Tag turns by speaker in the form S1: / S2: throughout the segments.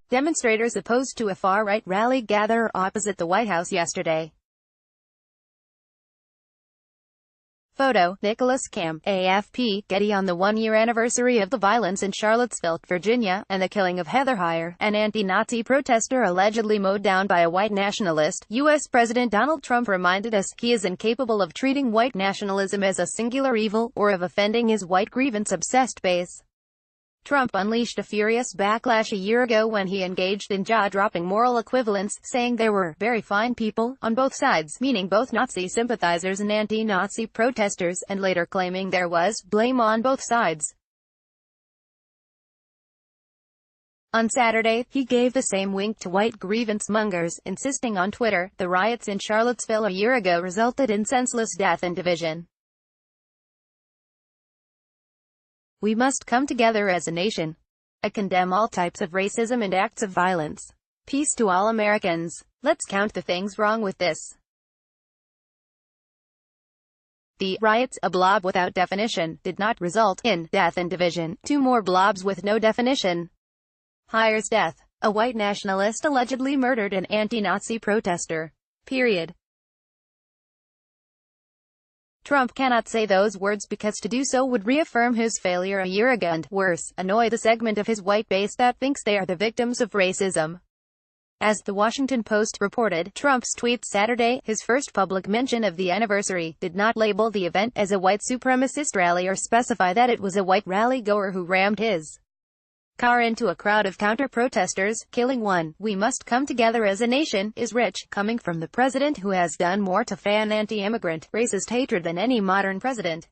S1: Demonstrators opposed to a far-right rally gather opposite the White House yesterday. Photo, Nicholas Cam, AFP, Getty. On the one-year anniversary of the violence in Charlottesville, Virginia, and the killing of Heather Heyer, an anti-Nazi protester allegedly mowed down by a white nationalist, U.S. President Donald Trump reminded us he is incapable of treating white nationalism as a singular evil, or of offending his white grievance-obsessed base. Trump unleashed a furious backlash a year ago when he engaged in jaw-dropping moral equivalence, saying there were very fine people on both sides, meaning both Nazi sympathizers and anti-Nazi protesters, and later claiming there was blame on both sides. On Saturday, he gave the same wink to white grievance mongers, insisting on Twitter, the riots in Charlottesville a year ago resulted in senseless death and division. We must come together as a nation. I condemn all types of racism and acts of violence. Peace to all Americans. Let's count the things wrong with this. The riots, a blob without definition, did not result in death and division. 2 more blobs with no definition. Heyer's death. A white nationalist allegedly murdered an anti-Nazi protester. Period. Trump cannot say those words because to do so would reaffirm his failure a year ago and, worse, annoy the segment of his white base that thinks they are the victims of racism. As The Washington Post reported, Trump's tweet Saturday, his first public mention of the anniversary, did not label the event as a white supremacist rally or specify that it was a white rally-goer who rammed his car into a crowd of counter-protesters, killing one. We must come together as a nation, is rich, coming from the president who has done more to fan anti-immigrant, racist hatred than any modern president.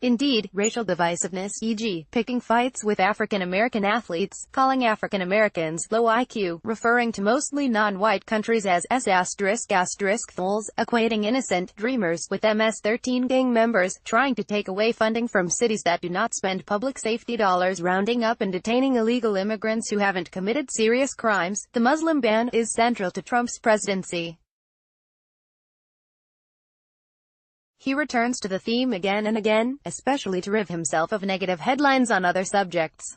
S1: Indeed, racial divisiveness, e.g., picking fights with African-American athletes, calling African-Americans low IQ, referring to mostly non-white countries as ***fools, equating innocent dreamers with MS-13 gang members, trying to take away funding from cities that do not spend public safety dollars rounding up and detaining illegal immigrants who haven't committed serious crimes. The Muslim ban is central to Trump's presidency. He returns to the theme again and again, especially to rid himself of negative headlines on other subjects.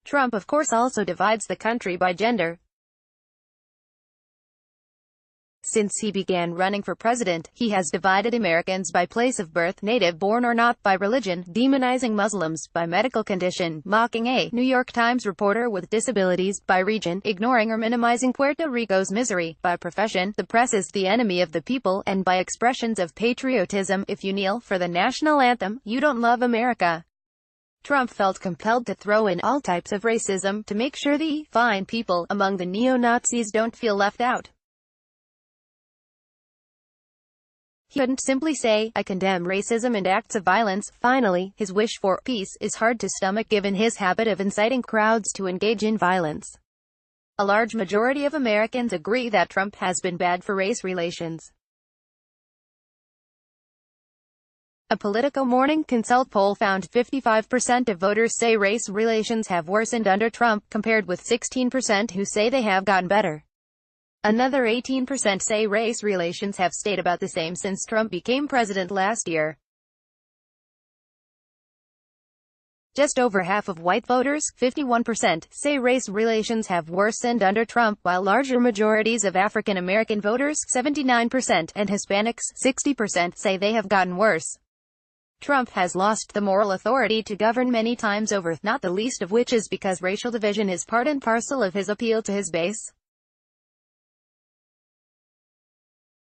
S1: Trump of course also divides the country by gender. Since he began running for president, he has divided Americans by place of birth, native born or not, by religion, demonizing Muslims, by medical condition, mocking a New York Times reporter with disabilities, by region, ignoring or minimizing Puerto Rico's misery, by profession, the press is the enemy of the people, and by expressions of patriotism. If you kneel for the national anthem, you don't love America. Trump felt compelled to throw in all types of racism, to make sure the fine people among the neo-Nazis don't feel left out. He couldn't simply say, I condemn racism and acts of violence. Finally, his wish for peace is hard to stomach given his habit of inciting crowds to engage in violence. A large majority of Americans agree that Trump has been bad for race relations. A Politico Morning Consult poll found 55% of voters say race relations have worsened under Trump, compared with 16% who say they have gotten better. Another 18% say race relations have stayed about the same since Trump became president last year. Just over half of white voters, 51%, say race relations have worsened under Trump, while larger majorities of African American voters, 79%, and Hispanics, 60%, say they have gotten worse. Trump has lost the moral authority to govern many times over, not the least of which is because racial division is part and parcel of his appeal to his base.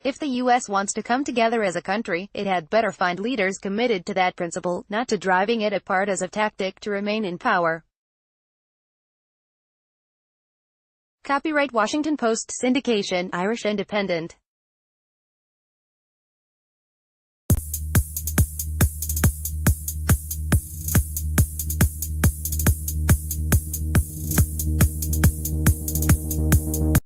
S1: If the U.S. wants to come together as a country, it had better find leaders committed to that principle, not to driving it apart as a tactic to remain in power. Copyright Washington Post Syndication, Irish Independent.